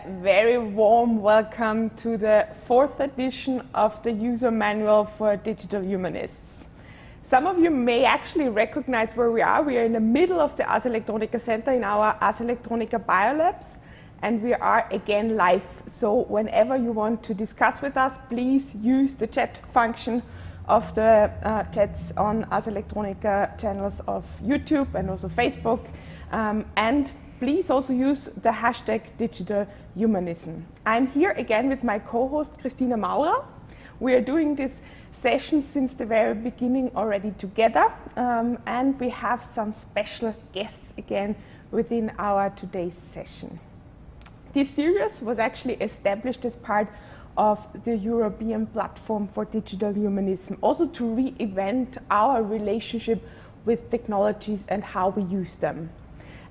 a very warm welcome to the 4th edition of the user manual for Digital Humanists. Some of you may actually recognize where we are. We are in the middle of the Ars Electronica Center in our Ars Electronica Biolabs, and we are again live. So whenever you want to discuss with us, please use the chat function of the chats on Ars Electronica channels of YouTube and also Facebook. And please also use the hashtag Digital Humanism. I'm here again with my co-host Christina Maurer. We are doing this session since the very beginning already together, and we have some special guests again within our today's session. This series was actually established as part of the European Platform for Digital Humanism, also to reinvent our relationship with technologies and how we use them.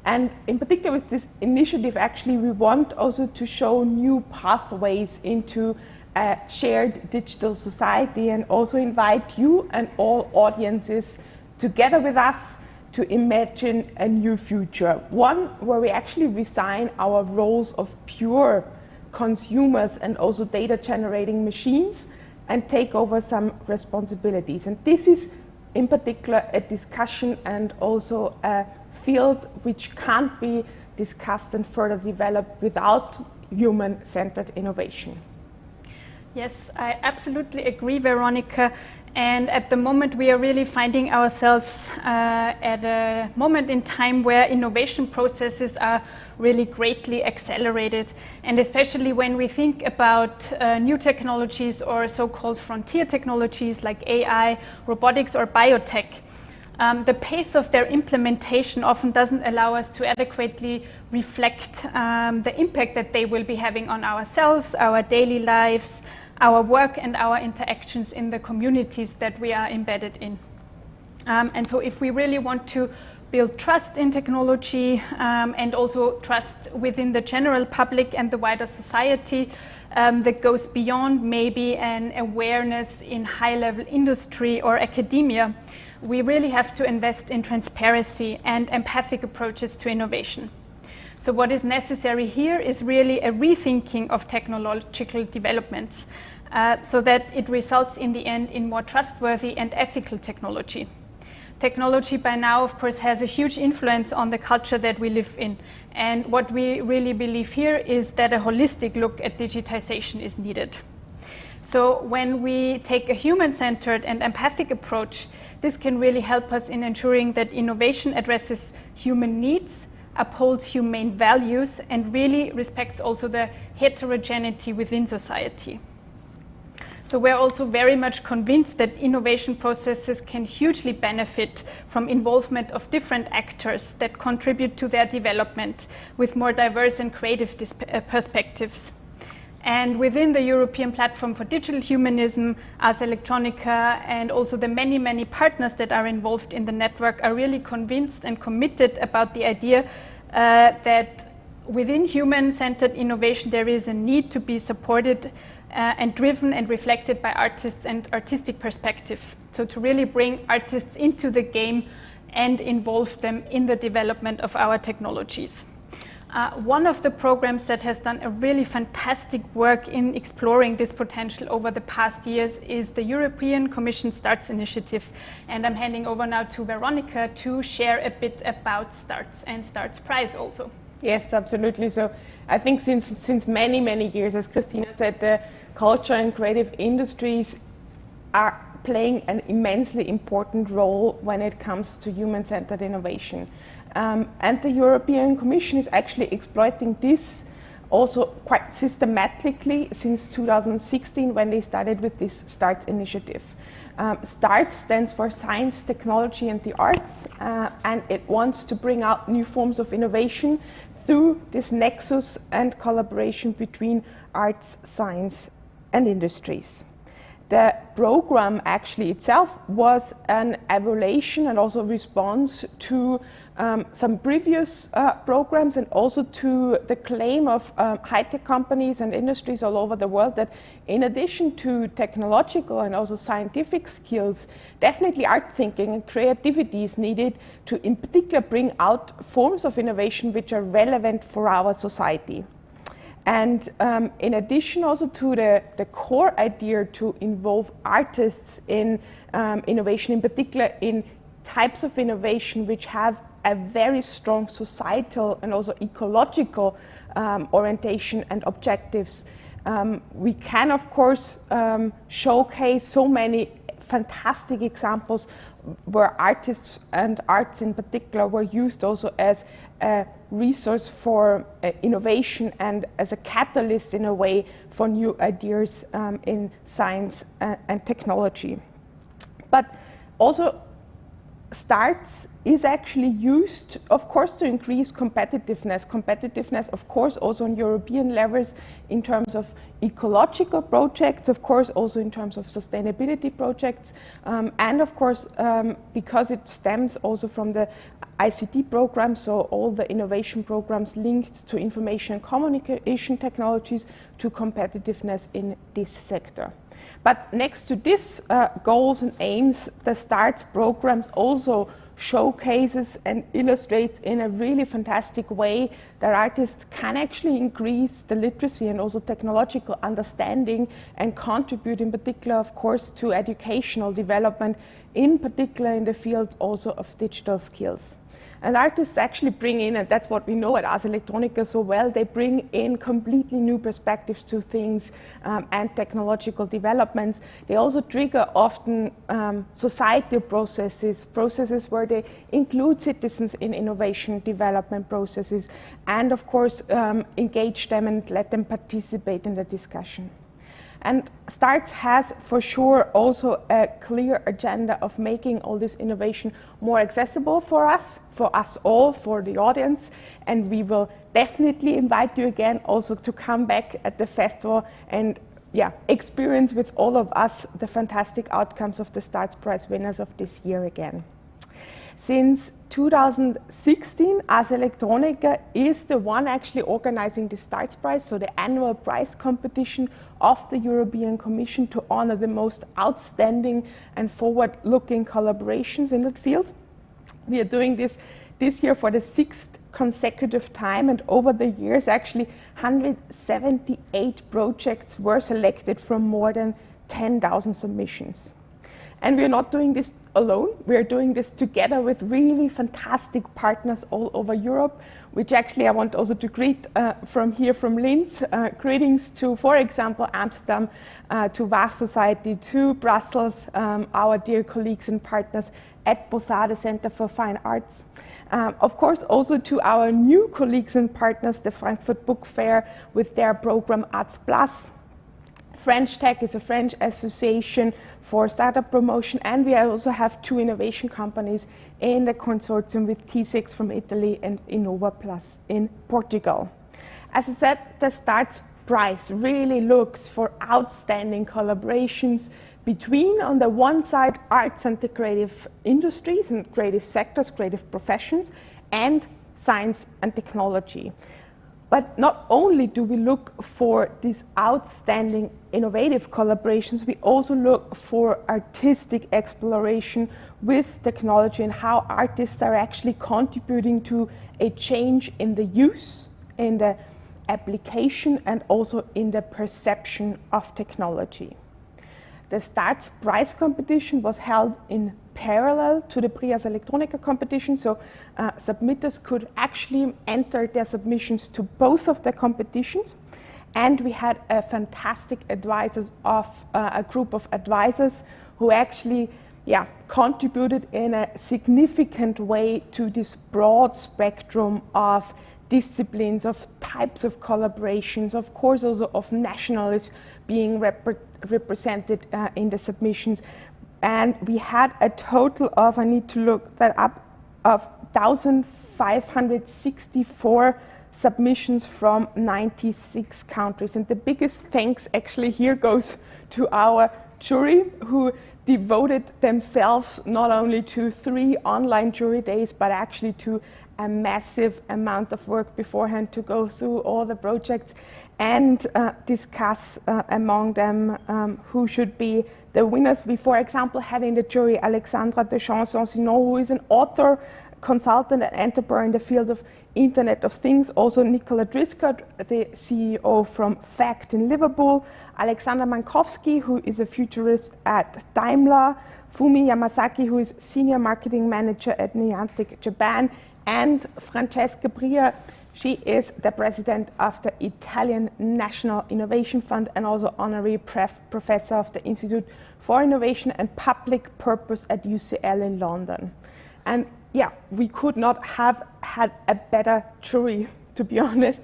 And in particular with this initiative, actually, we want also to show new pathways into a shared digital society and also invite you and all audiences together with us to imagine a new future, one where we actually resign our roles of pure consumers and also data generating machines and take over some responsibilities. And this is in particular a discussion and also a field which can't be discussed and further developed without human-centered innovation. Yes, I absolutely agree, Veronica. And at the moment, we are really finding ourselves at a moment in time where innovation processes are really greatly accelerated. And especially when we think about new technologies or so-called frontier technologies like AI, robotics, or biotech, the pace of their implementation often doesn't allow us to adequately reflect the impact that they will be having on ourselves, our daily lives, our work, and our interactions in the communities that we are embedded in. And so if we really want to build trust in technology and also trust within the general public and the wider society that goes beyond maybe an awareness in high-level industry or academia, we really have to invest in transparency and empathic approaches to innovation. So what is necessary here is really a rethinking of technological developments so that it results in the end in more trustworthy and ethical technology. Technology by now, of course, has a huge influence on the culture that we live in. And what we really believe here is that a holistic look at digitization is needed. So when we take a human-centered and empathic approach, this can really help us in ensuring that innovation addresses human needs, upholds humane values, and really respects also the heterogeneity within society. So we're also very much convinced that innovation processes can hugely benefit from involvement of different actors that contribute to their development with more diverse and creative perspectives. And within the European Platform for Digital Humanism, Ars Electronica, and also the many, many partners that are involved in the network are really convinced and committed about the idea that within human-centered innovation there is a need to be supported and driven and reflected by artists and artistic perspectives. So to really bring artists into the game and involve them in the development of our technologies. One of the programs that has done a really fantastic work in exploring this potential over the past years is the European Commission STARTS initiative. And I'm handing over now to Veronica to share a bit about STARTS and STARTS Prize also. Yes, absolutely. So I think since many, many years, as Christina said, the culture and creative industries are playing an immensely important role when it comes to human-centered innovation. And the European Commission is actually exploiting this also quite systematically since 2016 when they started with this STARTS initiative. STARTS stands for Science, Technology and the Arts, and it wants to bring out new forms of innovation through this nexus and collaboration between arts, science and industries. The program actually itself was an evaluation and also response to some previous programs and also to the claim of high-tech companies and industries all over the world that in addition to technological and also scientific skills, definitely art thinking and creativity is needed to in particular bring out forms of innovation which are relevant for our society. And in addition also to the core idea to involve artists in innovation, in particular in types of innovation which have a very strong societal and also ecological orientation and objectives, we can of course showcase so many fantastic examples where artists and arts in particular were used also as a resource for innovation and as a catalyst in a way for new ideas in science and technology. But also STARTS is actually used, of course, to increase competitiveness. Competitiveness, of course, also on European levels in terms of ecological projects, of course, also in terms of sustainability projects, and of course, because it stems also from the ICT program, so all the innovation programs linked to information and communication technologies to competitiveness in this sector. But next to this goals and aims, the STARTS programs also showcases and illustrates in a really fantastic way that artists can actually increase the literacy and also technological understanding and contribute in particular, of course, to educational development, in particular in the field also of digital skills. And artists actually bring in, and that's what we know at Ars Electronica so well, they bring in completely new perspectives to things and technological developments. They also trigger often societal processes where they include citizens in innovation development processes and of course engage them and let them participate in the discussion. And STARTS has for sure also a clear agenda of making all this innovation more accessible for us all, for the audience. And we will definitely invite you again also to come back at the festival and experience with all of us the fantastic outcomes of the STARTS Prize winners of this year again. Since 2016, Ars Electronica is the one actually organizing the STARTS Prize, so the annual prize competition of the European Commission to honor the most outstanding and forward-looking collaborations in that field. We are doing this year for the 6th consecutive time, and over the years actually 178 projects were selected from more than 10,000 submissions. And we are not doing this alone. We are doing this together with really fantastic partners all over Europe, which actually I want also to greet from here from Linz. Greetings to, for example, Amsterdam, to VAR Society, to Brussels, our dear colleagues and partners at Posade Center for Fine Arts. Of course, also to our new colleagues and partners, the Frankfurt Book Fair with their program Arts Plus. French Tech is a French association for startup promotion, and we also have 2 innovation companies in the consortium with T6 from Italy and Innova Plus in Portugal. As I said, the STARTS Prize really looks for outstanding collaborations between, on the one side, arts and the creative industries and creative sectors, creative professions, and science and technology. But not only do we look for these outstanding innovative collaborations, we also look for artistic exploration with technology and how artists are actually contributing to a change in the use, in the application, and also in the perception of technology. The STARTS Prize competition was held in parallel to the Ars Electronica competition, so submitters could actually enter their submissions to both of the competitions. And we had a fantastic advisors of a group of advisors who actually contributed in a significant way to this broad spectrum of disciplines, of types of collaborations, of course also of nationalists being represented in the submissions. And we had a total of, I need to look that up, of 1,564 submissions from 96 countries. And the biggest thanks actually here goes to our jury, who devoted themselves not only to 3 online jury days, but actually to a massive amount of work beforehand to go through all the projects and discuss among them who should be the winners. We, for example, had in the jury Alexandra de Chanson-Sinon, who is an author consultant and entrepreneur in the field of Internet of Things. Also Nicola Driscoll, the CEO from FACT in Liverpool. Alexander Mankowski, who is a futurist at Daimler. Fumi Yamasaki, who is Senior Marketing Manager at Niantic Japan. And Francesca Bria, she is the president of the Italian National Innovation Fund and also honorary professor of the Institute for Innovation and Public Purpose at UCL in London. And yeah, we could not have had a better jury, to be honest.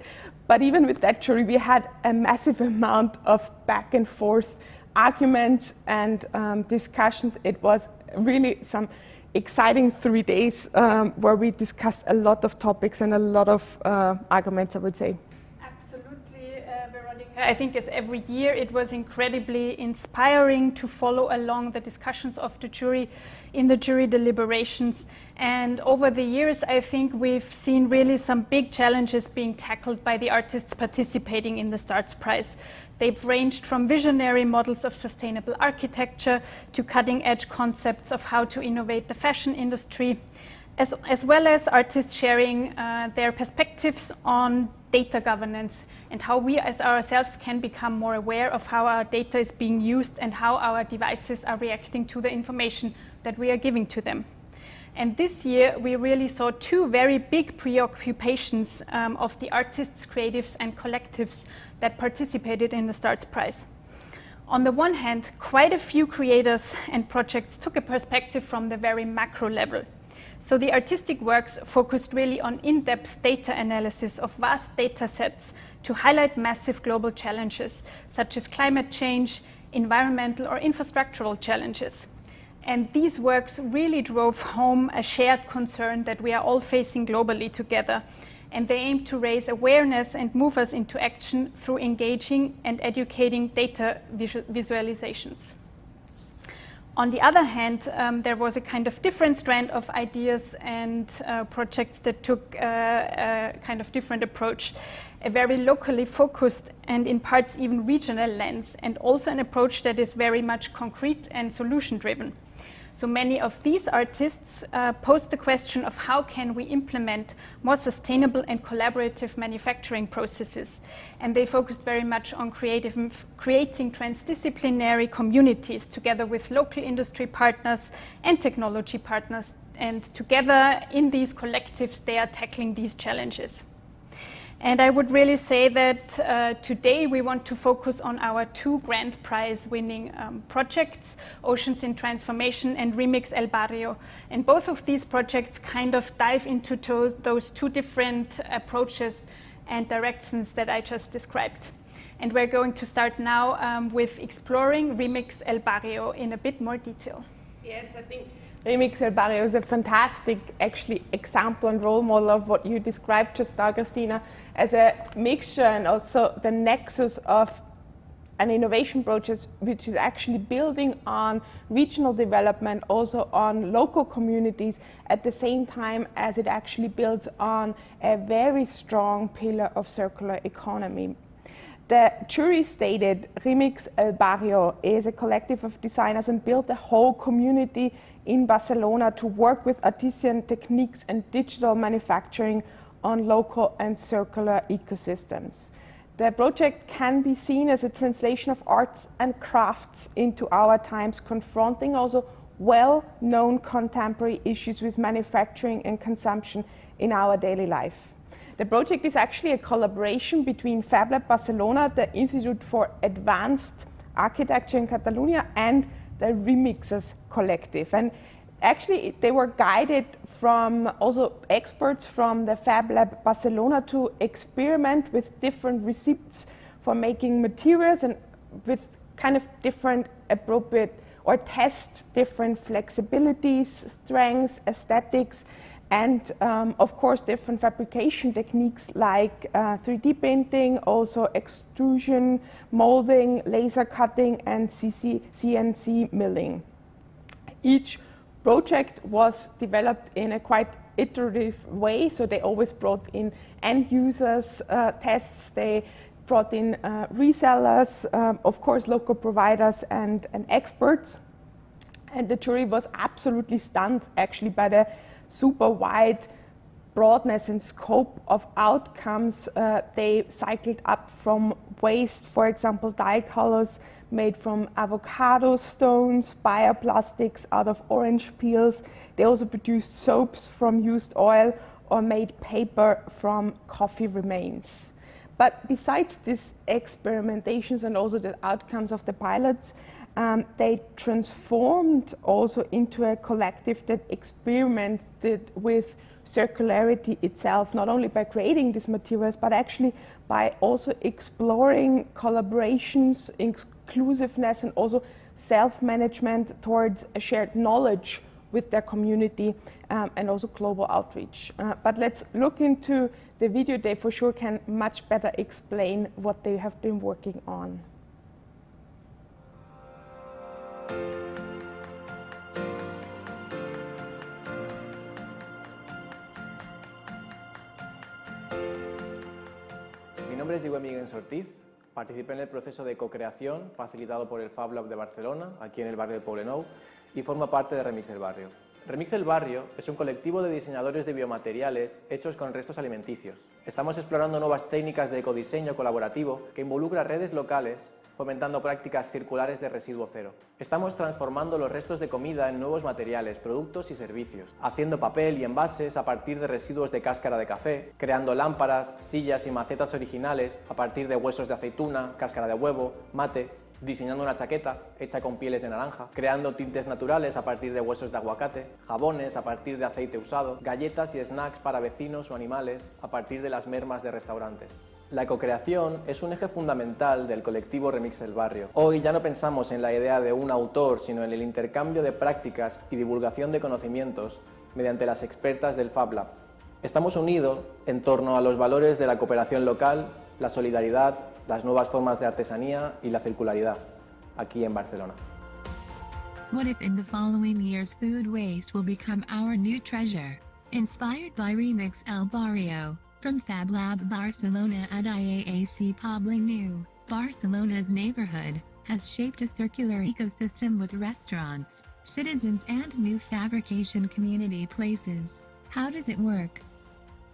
But even with that jury, we had a massive amount of back and forth arguments and discussions. It was really some exciting 3 days where we discussed a lot of topics and a lot of arguments, I would say. Absolutely, Veronica. I think as every year it was incredibly inspiring to follow along the discussions of the jury in the jury deliberations. And over the years, I think we've seen really some big challenges being tackled by the artists participating in the STARTS Prize. They've ranged from visionary models of sustainable architecture to cutting-edge concepts of how to innovate the fashion industry, as well as artists sharing their perspectives on data governance and how we as ourselves can become more aware of how our data is being used and how our devices are reacting to the information that we are giving to them. And this year, we really saw two very big preoccupations of the artists, creatives, and collectives that participated in the STARTS Prize. On the one hand, quite a few creators and projects took a perspective from the very macro level. So the artistic works focused really on in-depth data analysis of vast data sets to highlight massive global challenges, such as climate change, environmental or infrastructural challenges. And these works really drove home a shared concern that we are all facing globally together. And they aim to raise awareness and move us into action through engaging and educating data visualizations. On the other hand, there was a kind of different strand of ideas and projects that took a kind of different approach, a very locally focused and in parts even regional lens, and also an approach that is very much concrete and solution driven. So many of these artists posed the question of how can we implement more sustainable and collaborative manufacturing processes. And they focused very much on creating transdisciplinary communities together with local industry partners and technology partners. And together in these collectives, they are tackling these challenges. And I would really say that today we want to focus on our two grand prize winning projects, Oceans in Transformation and Remix El Barrio. And both of these projects kind of dive into those two different approaches and directions that I just described. And we're going to start now with exploring Remix El Barrio in a bit more detail. Yes, I think Remix El Barrio is a fantastic actually example and role model of what you described just now, Christina, as a mixture and also the nexus of an innovation project which is actually building on regional development, also on local communities, at the same time as it actually builds on a very strong pillar of circular economy. The jury stated Remix El Barrio is a collective of designers and built a whole community in Barcelona to work with artisan techniques and digital manufacturing on local and circular ecosystems. The project can be seen as a translation of arts and crafts into our times, confronting also well-known contemporary issues with manufacturing and consumption in our daily life. The project is actually a collaboration between FabLab Barcelona, the Institute for Advanced Architecture in Catalonia, and the Remixers Collective. And actually, they were guided from also experts from the FabLab Barcelona to experiment with different recipes for making materials and with kind of different appropriate or test different flexibilities, strengths, aesthetics, and of course different fabrication techniques like 3D painting, also extrusion, molding, laser cutting, and CNC milling. Each project was developed in a quite iterative way, so they always brought in end users tests, they brought in resellers, of course local providers and experts. And the jury was absolutely stunned actually by the super wide broadness and scope of outcomes. They cycled up from waste, for example, dye colors made from avocado stones, bioplastics out of orange peels. They also produced soaps from used oil or made paper from coffee remains. But besides these experimentations and also the outcomes of the pilots, they transformed also into a collective that experimented with circularity itself, not only by creating these materials, but actually by also exploring collaborations, inclusiveness, and also self-management towards a shared knowledge with their community, and also global outreach. But let's look into the video. They for sure can much better explain what they have been working on. Mi nombre es Miguel Ortiz, participé en el proceso de co-creación facilitado por el Fab Lab de Barcelona, aquí en el barrio de Poblenou, y forma parte de Remix el Barrio. Remix el Barrio es un colectivo de diseñadores de biomateriales hechos con restos alimenticios. Estamos explorando nuevas técnicas de ecodiseño colaborativo que involucra redes locales, fomentando prácticas circulares de residuo cero. Estamos transformando los restos de comida en nuevos materiales, productos y servicios, haciendo papel y envases a partir de residuos de cáscara de café, creando lámparas, sillas y macetas originales a partir de huesos de aceituna, cáscara de huevo, mate, diseñando una chaqueta hecha con pieles de naranja, creando tintes naturales a partir de huesos de aguacate, jabones a partir de aceite usado, galletas y snacks para vecinos o animales a partir de las mermas de restaurantes. La ecocreación es un eje fundamental del colectivo Remix el Barrio. Hoy ya no pensamos en la idea de un autor, sino en el intercambio de prácticas y divulgación de conocimientos mediante las expertas del Fab Lab. Estamos unidos en torno a los valores de la cooperación local, la solidaridad, las nuevas formas de artesanía y la circularidad, aquí en Barcelona. What if in the following years food waste will become our new treasure? Inspired by Remix el Barrio, from Fab Lab Barcelona and IAAC Poblenou, Barcelona's neighborhood has shaped a circular ecosystem with restaurants, citizens and new fabrication community places. How does it work?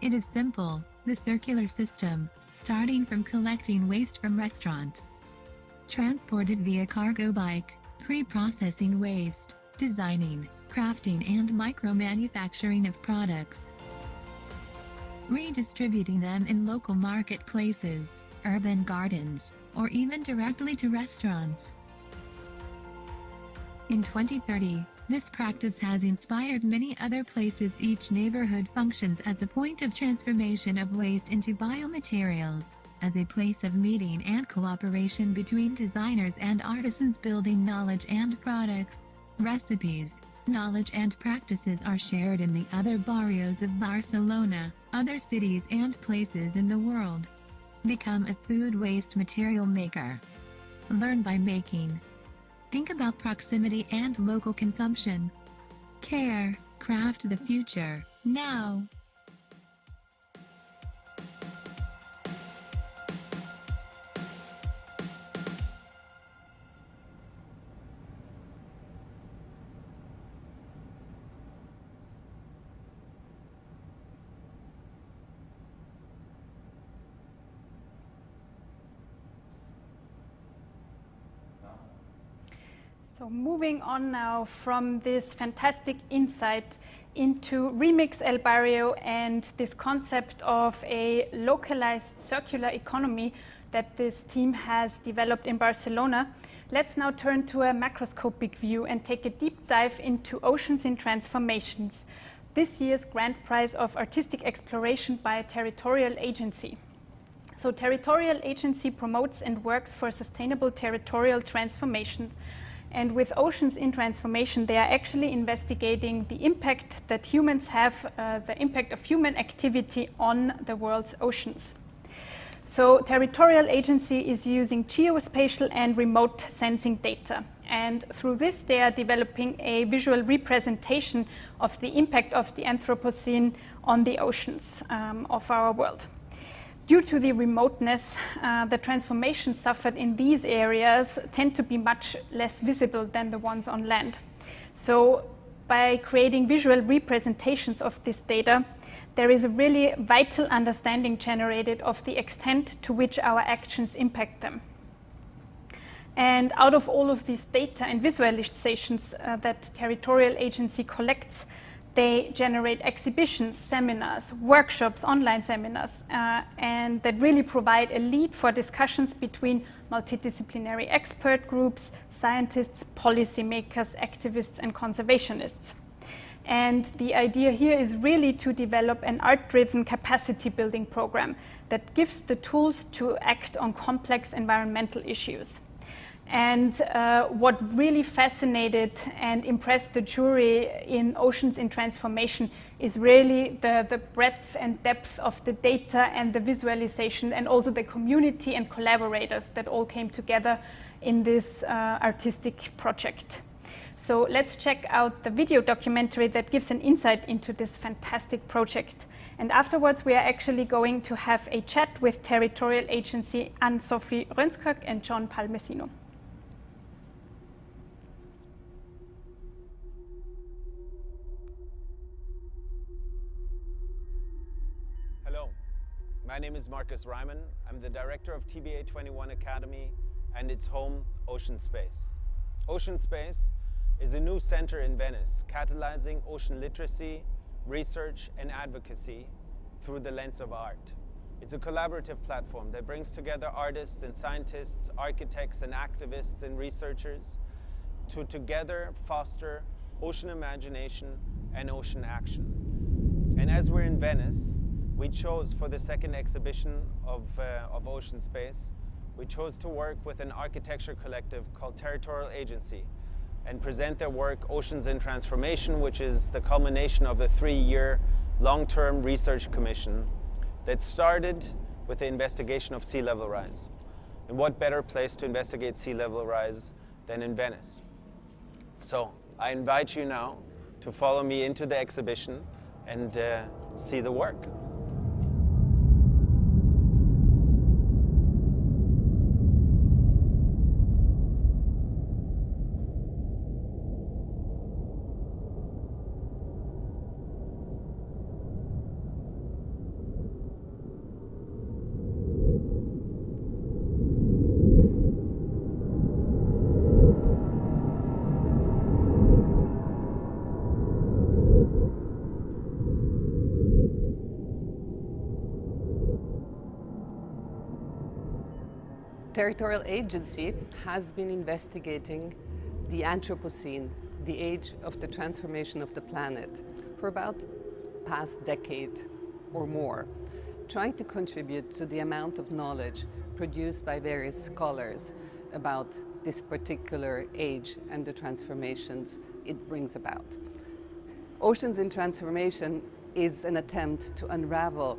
It is simple, the circular system, starting from collecting waste from restaurant, transported via cargo bike, pre-processing waste, designing, crafting and micro-manufacturing of products, redistributing them in local marketplaces, urban gardens, or even directly to restaurants. In 2030, this practice has inspired many other places. Each neighborhood functions as a point of transformation of waste into biomaterials, as a place of meeting and cooperation between designers and artisans building knowledge and products, recipes, knowledge and practices are shared in the other barrios of Barcelona, other cities and places in the world. Become a food waste material maker. Learn by making. Think about proximity and local consumption. Care, craft the future, now. So moving on now from this fantastic insight into Remix el Barrio and this concept of a localized circular economy that this team has developed in Barcelona, let's now turn to a macroscopic view and take a deep dive into Oceans in Transformations, this year's Grand Prize of Artistic Exploration by a Territorial Agency. So Territorial Agency promotes and works for sustainable territorial transformation. And with Oceans in Transformation, they are actually investigating the impact that humans have, the impact of human activity on the world's oceans. So Territorial Agency is using geospatial and remote sensing data. And through this, they are developing a visual representation of the impact of the Anthropocene on the oceans of our world. Due to the remoteness, the transformations suffered in these areas tend to be much less visible than the ones on land. So by creating visual representations of this data, there is a really vital understanding generated of the extent to which our actions impact them. And out of all of these data and visualizations that territorial agency collects, they generate exhibitions, seminars, workshops, online seminars, and that really provide a lead for discussions between multidisciplinary expert groups, scientists, policymakers, activists, and conservationists. And the idea here is really to develop an art-driven capacity building program that gives the tools to act on complex environmental issues. And what really fascinated and impressed the jury in Oceans in Transformation is really the breadth and depth of the data and the visualization, and also the community and collaborators that all came together in this artistic project. So let's check out the video documentary that gives an insight into this fantastic project. And afterwards, we are actually going to have a chat with Territorial Agency Anne-Sophie Rönskog and John Palmesino. Hello, my name is Marcus Ryman. I'm the director of TBA 21 Academy and its home, Ocean Space. Ocean Space is a new center in Venice, catalyzing ocean literacy, research, and advocacy through the lens of art. It's a collaborative platform that brings together artists and scientists, architects and activists and researchers to together foster ocean imagination and ocean action. And as we're in Venice, we chose for the second exhibition of Ocean Space, we chose to work with an architecture collective called Territorial Agency and present their work Oceans in Transformation, which is the culmination of a 3-year long-term research commission that started with the investigation of sea level rise. And what better place to investigate sea level rise than in Venice? So I invite you now to follow me into the exhibition and see the work. Territorial Agency has been investigating the Anthropocene, the age of the transformation of the planet, for about past decade or more, trying to contribute to the amount of knowledge produced by various scholars about this particular age and the transformations it brings about. Oceans in Transformation is an attempt to unravel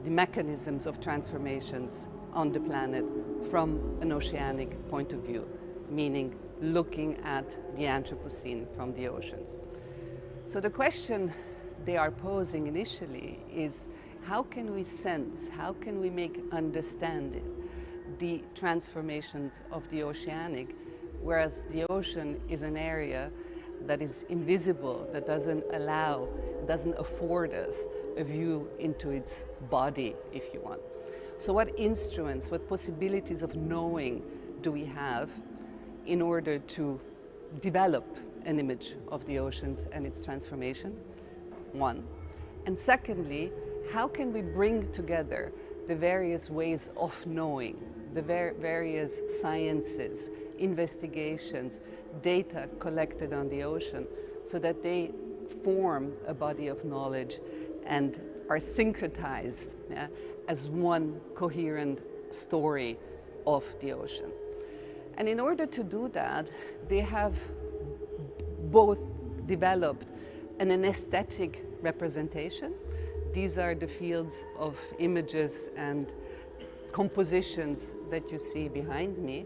the mechanisms of transformations on the planet from an oceanic point of view, meaning looking at the Anthropocene from the oceans. So the question they are posing initially is, how can we sense, how can we make understanding the transformations of the oceanic, whereas the ocean is an area that is invisible, that doesn't afford us a view into its body, if you want. So what instruments, what possibilities of knowing do we have in order to develop an image of the oceans and its transformation? One. And secondly, how can we bring together the various ways of knowing, the various sciences, investigations, data collected on the ocean, so that they form a body of knowledge and are syncretized as one coherent story of the ocean. And in order to do that, they have both developed an aesthetic representation. These are the fields of images and compositions that you see behind me,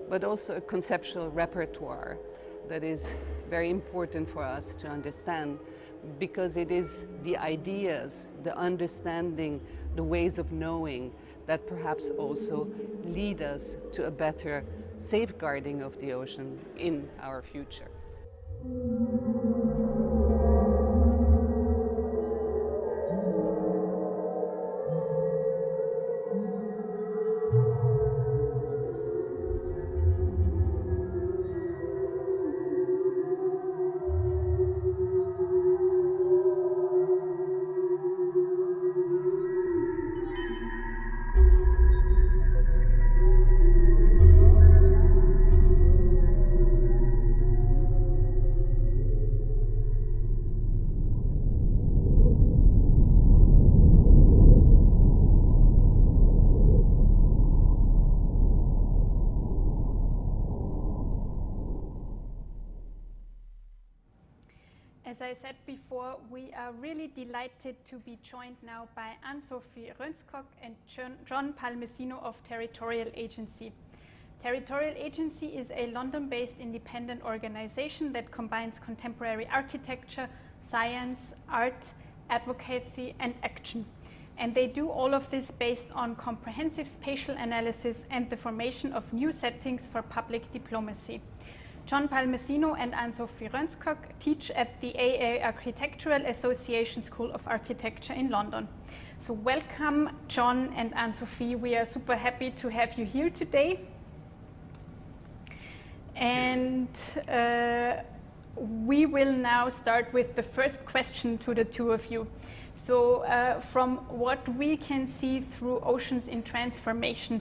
but also a conceptual repertoire that is very important for us to understand, because it is the ideas, the understanding, the ways of knowing that perhaps also lead us to a better safeguarding of the ocean in our future. As I said before, we are really delighted to be joined now by Anne-Sophie Rönskog and John Palmesino of Territorial Agency. Territorial Agency is a London-based independent organization that combines contemporary architecture, science, art, advocacy, and action. And they do all of this based on comprehensive spatial analysis and the formation of new settings for public diplomacy. John Palmesino and Anne-Sophie Rönskog teach at the AA Architectural Association School of Architecture in London. So welcome, John and Anne-Sophie. We are super happy to have you here today. And we will now start with the first question to the two of you. So from what we can see through Oceans in Transformation,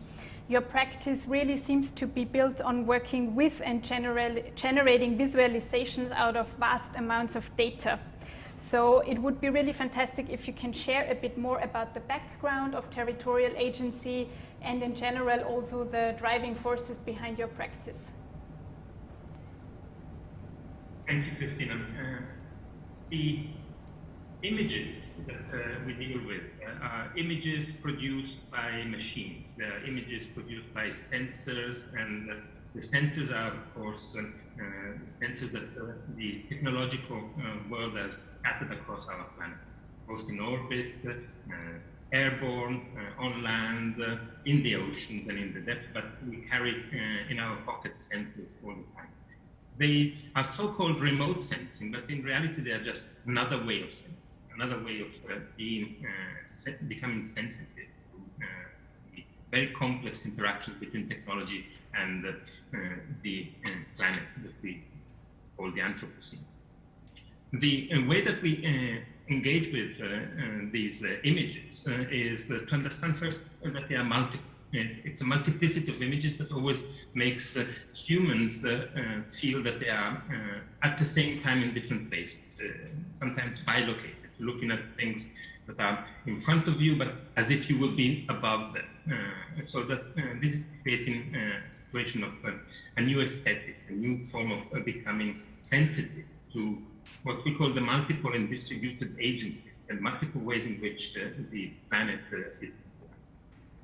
your practice really seems to be built on working with and generating visualizations out of vast amounts of data. So it would be really fantastic if you can share a bit more about the background of Territorial Agency and in general also the driving forces behind your practice. Thank you, Christina. The images that we deal with are images produced by machines. They are images produced by sensors, and the sensors are, of course, sensors that the technological world has scattered across our planet, both in orbit, airborne, on land, in the oceans and in the depth, but we carry in our pocket sensors all the time. They are so-called remote sensing, but in reality they are just another way of sensing, another way of becoming sensitive to the very complex interactions between technology and the planet that we call the Anthropocene. The way that we engage with these images is to understand first that they are multiple. It's a multiplicity of images that always makes humans feel that they are at the same time in different places, sometimes bilocated, looking at things that are in front of you, but as if you would be above them. So that this is creating a situation of a new aesthetic, a new form of becoming sensitive to what we call the multiple and distributed agencies and multiple ways in which the planet is.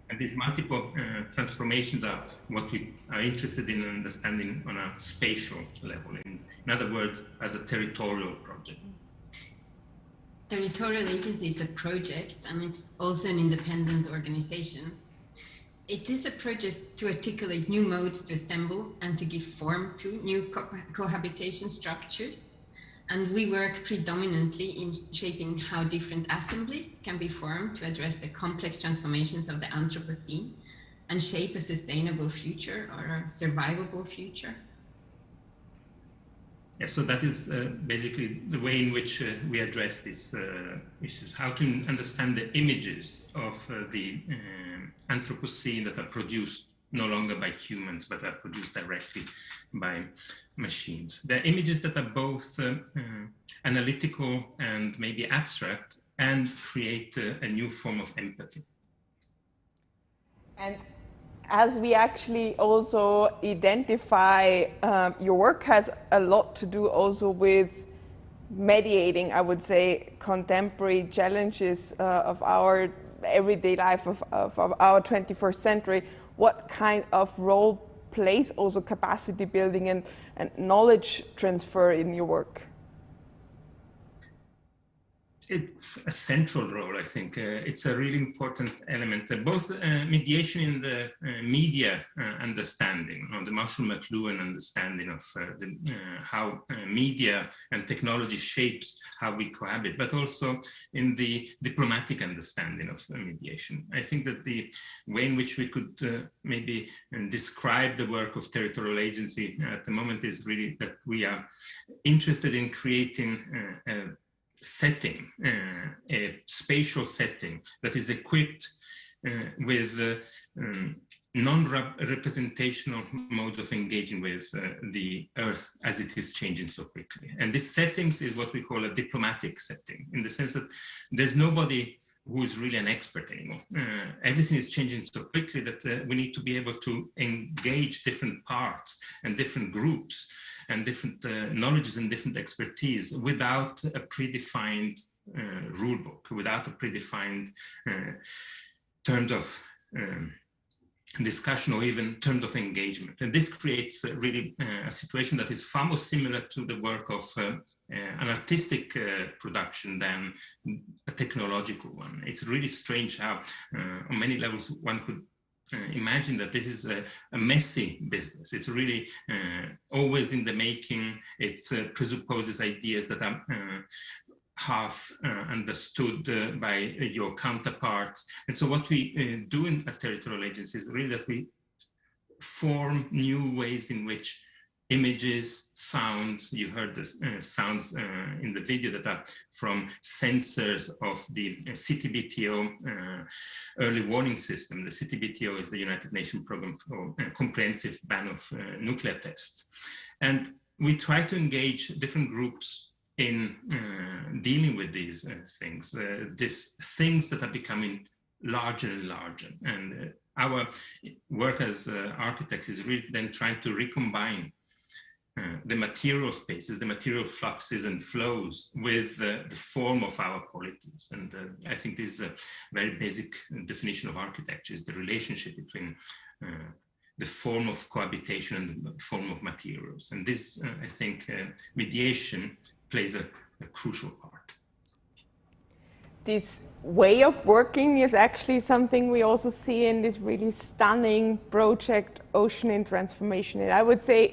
And these multiple transformations are what we are interested in understanding on a spatial level, in other words, as a territorial project. Territorial Agency is a project, and it's also an independent organization. It is a project to articulate new modes to assemble and to give form to new cohabitation structures. And we work predominantly in shaping how different assemblies can be formed to address the complex transformations of the Anthropocene and shape a sustainable future or a survivable future. Yeah, so that is basically the way in which we address these issues, how to understand the images of the Anthropocene that are produced no longer by humans, but are produced directly by machines. They're images that are both analytical and maybe abstract, and create a new form of empathy. And as we actually also identify, your work has a lot to do also with mediating, I would say, contemporary challenges of our everyday life of our 21st century. What kind of role plays also capacity building and knowledge transfer in your work? It's a central role, I think. It's a really important element. Both mediation in the media understanding, the Marshall McLuhan understanding of how media and technology shapes how we cohabit, but also in the diplomatic understanding of mediation. I think that the way in which we could maybe describe the work of Territorial Agency at the moment is really that we are interested in creating setting, a spatial setting that is equipped with non-representational modes of engaging with the Earth as it is changing so quickly. And this settings is what we call a diplomatic setting, in the sense that there's nobody who is really an expert anymore. Everything is changing so quickly that we need to be able to engage different parts and different groups and different knowledges and different expertise without a predefined rule book, without a predefined terms of discussion or even terms of engagement. And this creates really a situation that is far more similar to the work of an artistic production than a technological one. It's really strange how on many levels one could imagine that this is a messy business. It's really always in the making. It presupposes ideas that are half understood by your counterparts. And so what we do in a territorial agency is really that we form new ways in which images, sounds, you heard the sounds in the video that are from sensors of the CTBTO early warning system. The CTBTO is the United Nations Program for Comprehensive Ban of Nuclear Tests. And we try to engage different groups in dealing with these things that are becoming larger and larger. And our work as architects is really then trying to recombine the material spaces, the material fluxes and flows with the form of our polities. And I think this is a very basic definition of architecture, is the relationship between the form of cohabitation and the form of materials. And this, I think, mediation plays a crucial part. This way of working is actually something we also see in this really stunning project, Ocean in Transformation. And I would say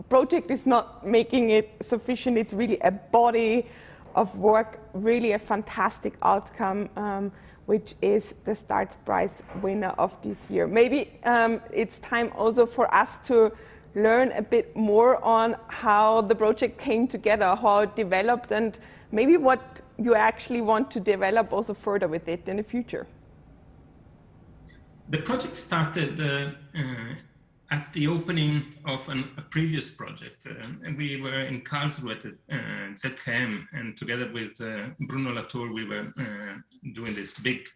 project is not making it sufficient. It's really a body of work, really a fantastic outcome, which is the Starts Prize winner of this year. Maybe it's time also for us to learn a bit more on how the project came together, how it developed, and maybe what you actually want to develop also further with it in the future. The project started at the opening of a previous project. And we were in Karlsruhe at ZKM, and together with Bruno Latour, we were doing this big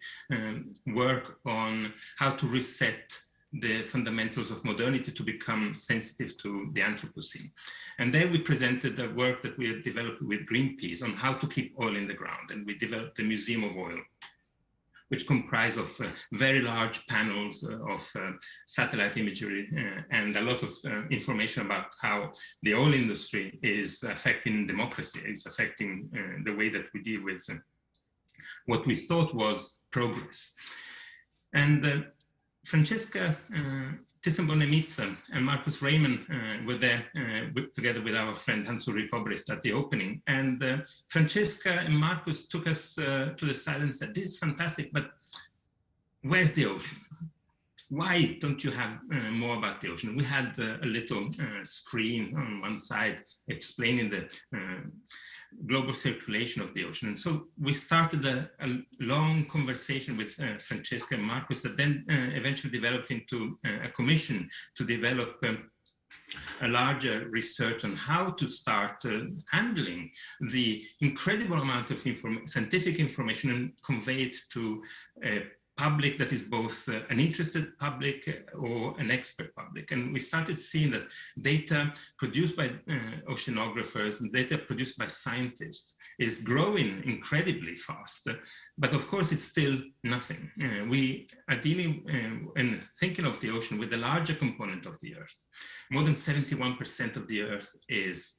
work on how to reset the fundamentals of modernity to become sensitive to the Anthropocene. And there we presented the work that we had developed with Greenpeace on how to keep oil in the ground. And we developed the Museum of Oil, which comprise of very large panels of satellite imagery and a lot of information about how the oil industry is affecting democracy, is affecting the way that we deal with what we thought was progress. And Francesca Thyssen-Bonnemitsa and Marcus Raymond were there together with our friend Hans-Ulrich Obrist at the opening. And Francesca and Marcus took us to the side and said, this is fantastic, but where's the ocean? Why don't you have more about the ocean? We had a little screen on one side explaining the global circulation of the ocean. And so we started a long conversation with Francesca and Marcus that then eventually developed into a commission to develop a larger research on how to start handling the incredible amount of scientific information and convey it to public that is both an interested public or an expert public. And we started seeing that data produced by oceanographers and data produced by scientists is growing incredibly fast. But of course, it's still nothing. We are dealing and thinking of the ocean with the larger component of the Earth. More than 71% of the Earth is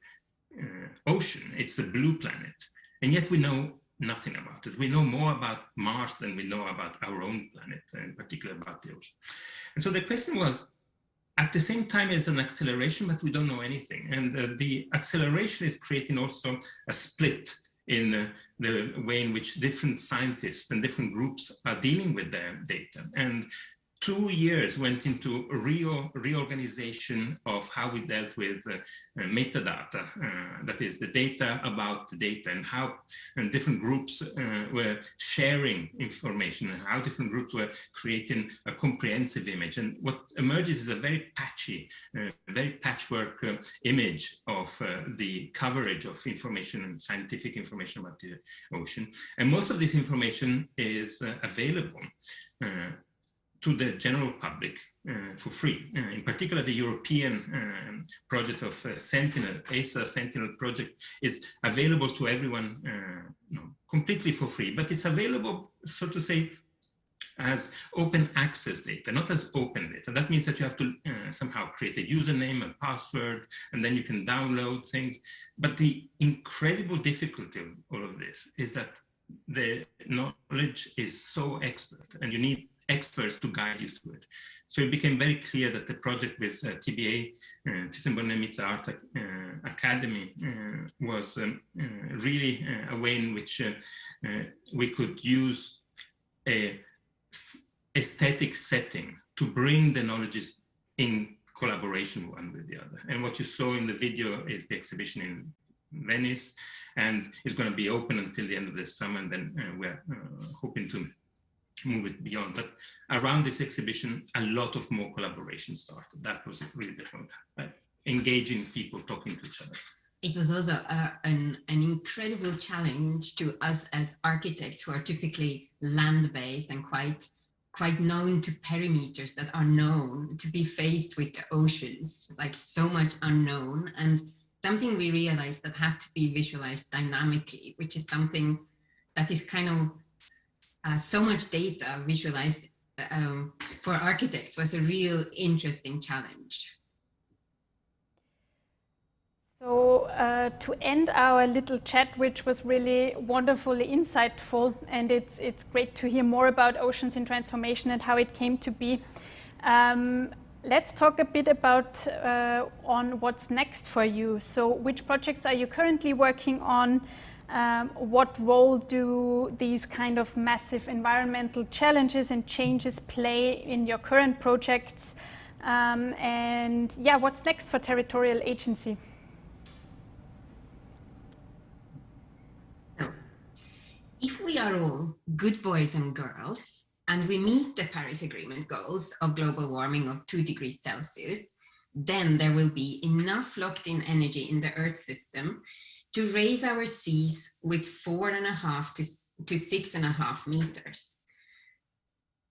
ocean. It's the blue planet. And yet we know nothing about it. We know more about Mars than we know about our own planet, in particular about the ocean. And so the question was, at the same time, it's an acceleration, but we don't know anything. And the acceleration is creating also a split in the way in which different scientists and different groups are dealing with their data. And 2 years went into reorganization of how we dealt with metadata, that is the data about the data, and how different groups were sharing information, and how different groups were creating a comprehensive image. And what emerges is a very patchy, very patchwork image of the coverage of information and scientific information about the ocean. And most of this information is available to the general public for free. In particular, the European project of Sentinel, ESA Sentinel project, is available to everyone completely for free, but it's available, so to say, as open access data, not as open data. That means that you have to somehow create a username, a password, and then you can download things. But the incredible difficulty of all of this is that the knowledge is so expert, and you need experts to guide you through it. So it became very clear that the project with TBA, Thyssen-Bornemisza Art Academy, was really a way in which we could use a aesthetic setting to bring the knowledges in collaboration one with the other. And what you saw in the video is the exhibition in Venice, and it's going to be open until the end of the summer, and then we're hoping to move it beyond. But around this exhibition, a lot of more collaboration started. That was really the point, engaging people, talking to each other. It was also an incredible challenge to us as architects who are typically land-based and quite known to perimeters that are known, to be faced with the oceans, like so much unknown, and something we realized that had to be visualized dynamically, which is something that is kind of so much data visualized for architects was a real interesting challenge. So to end our little chat, which was really wonderfully insightful, and it's great to hear more about oceans in transformation and how it came to be. Let's talk a bit about on what's next for you. So which projects are you currently working on? What role do these kind of massive environmental challenges and changes play in your current projects? And yeah, what's next for territorial agency? If we are all good boys and girls, and we meet the Paris Agreement goals of global warming of 2 degrees Celsius, then there will be enough locked-in energy in the Earth system to raise our seas with 4.5 to 6.5 meters.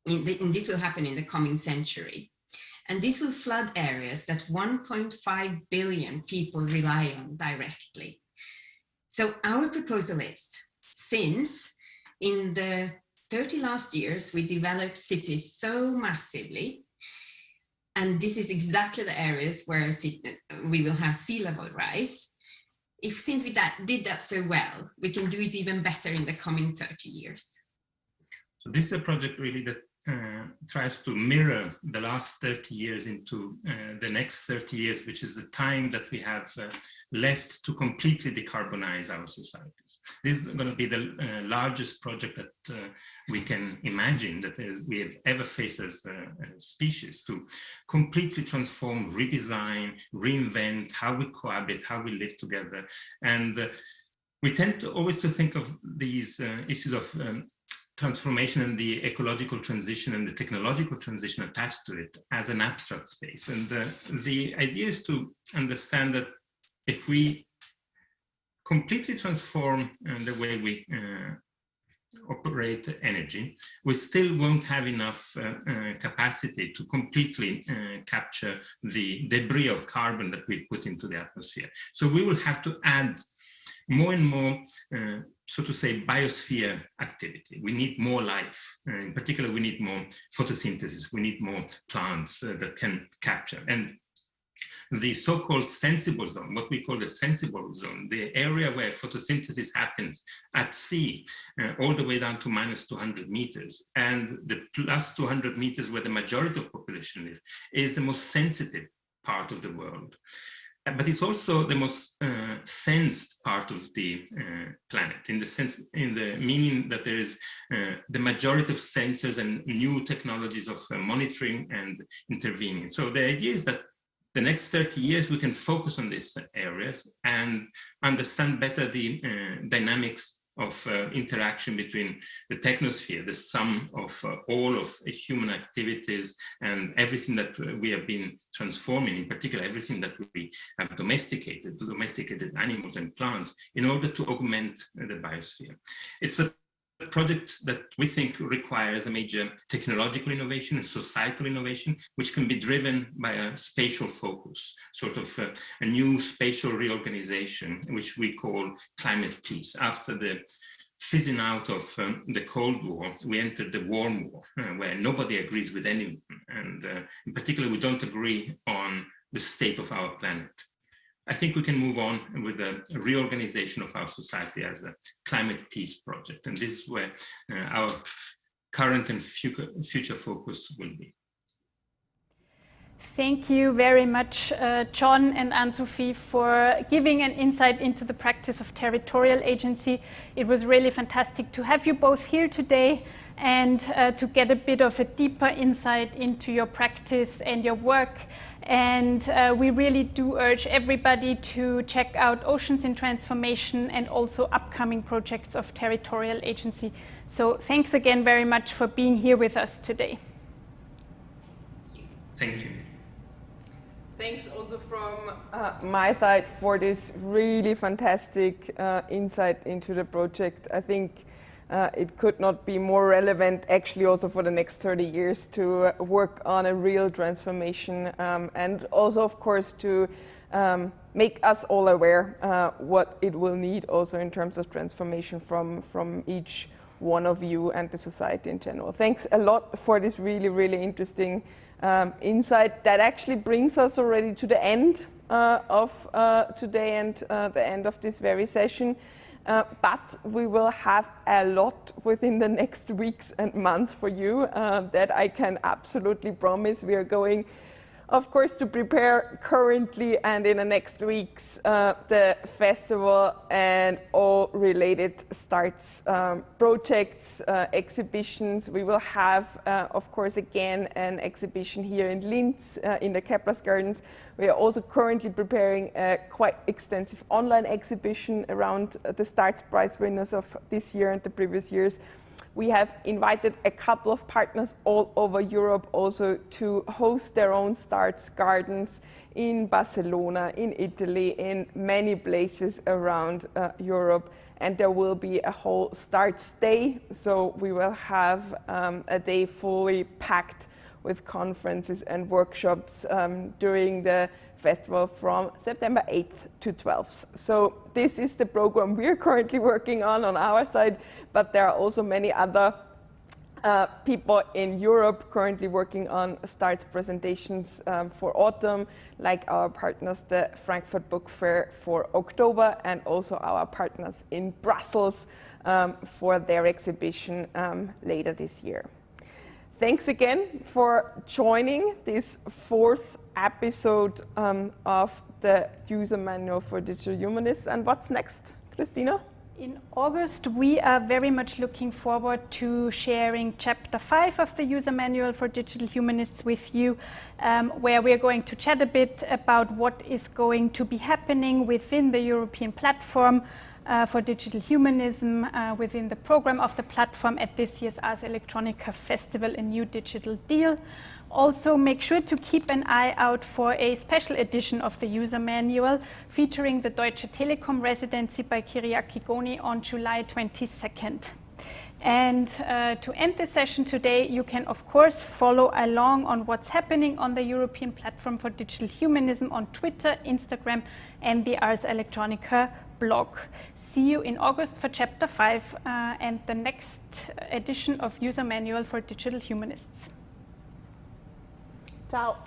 And this will happen in the coming century. And this will flood areas that 1.5 billion people rely on directly. So our proposal is, since in the 30 last years, we developed cities so massively, and this is exactly the areas where we will have sea level rise. Since we did that so well, we can do it even better in the coming 30 years. So this is a project really that tries to mirror the last 30 years into the next 30 years, which is the time that we have left to completely decarbonize our societies. This is going to be the largest project that we can imagine that we have ever faced as a species, to completely transform, redesign, reinvent how we cohabit, how we live together. And we tend to always to think of these issues of transformation and the ecological transition and the technological transition attached to it as an abstract space. And the idea is to understand that if we completely transform the way we operate energy, we still won't have enough capacity to completely capture the debris of carbon that we put into the atmosphere. So we will have to add more and more, so to say, biosphere activity. We need more life. In particular, we need more photosynthesis. We need more plants that can capture. And the so-called sensible zone, what we call the sensible zone, the area where photosynthesis happens at sea, all the way down to minus 200 meters, and the plus 200 meters where the majority of population live, is the most sensitive part of the world. But it's also the most sensed part of the planet, in the meaning that there is the majority of sensors and new technologies of monitoring and intervening. So the idea is that the next 30 years we can focus on these areas and understand better the dynamics of interaction between the technosphere, the sum of all of human activities and everything that we have been transforming, in particular everything that we have domesticated animals and plants, in order to augment the biosphere. It's a project that we think requires a major technological innovation and societal innovation, which can be driven by a spatial focus, sort of a new spatial reorganization, which we call climate peace. After the fizzing out of the Cold War, we entered the warm war, where nobody agrees with anyone. And in particular, we don't agree on the state of our planet. I think we can move on with a reorganization of our society as a climate peace project. And this is where our current and future focus will be. Thank you very much, John and Anne-Sophie, for giving an insight into the practice of territorial agency. It was really fantastic to have you both here today and to get a bit of a deeper insight into your practice and your work. And we really do urge everybody to check out Oceans in Transformation and also upcoming projects of territorial agency. So thanks again very much for being here with us today. Thank you. Thanks also from my side for this really fantastic insight into the project. I think it could not be more relevant actually also for the next 30 years to work on a real transformation and also of course to make us all aware what it will need also in terms of transformation from each one of you and the society in general. Thanks a lot for this really, really interesting insight that actually brings us already to the end of today and the end of this very session. But we will have a lot within the next weeks and months for you that I can absolutely promise. We are going, of course, to prepare currently and in the next weeks the festival and all related starts, projects, exhibitions. We will have, of course, again an exhibition here in Linz in the Kepler's Gardens. We are also currently preparing a quite extensive online exhibition around the Starts Prize winners of this year and the previous years. We have invited a couple of partners all over Europe also to host their own Starts Gardens in Barcelona, in Italy, in many places around Europe. And there will be a whole Starts Day. So we will have a day fully packed with conferences and workshops during the festival from September 8th to 12th. So this is the program we're currently working on our side, but there are also many other people in Europe currently working on Starts presentations for autumn, like our partners, the Frankfurt Book Fair for October, and also our partners in Brussels for their exhibition later this year. Thanks again for joining this fourth episode of the User Manual for Digital Humanists. And what's next, Christina? In August, we are very much looking forward to sharing Chapter 5 of the User Manual for Digital Humanists with you, where we are going to chat a bit about what is going to be happening within the European platform for digital humanism within the program of the platform at this year's Ars Electronica Festival, a new digital deal. Also, make sure to keep an eye out for a special edition of the user manual featuring the Deutsche Telekom residency by Kyriaki Goni on July 22nd. And to end the session today, you can of course follow along on what's happening on the European platform for digital humanism on Twitter, Instagram, and the Ars Electronica blog. See you in August for Chapter 5 and the next edition of User Manual for Digital Humanists. Ciao.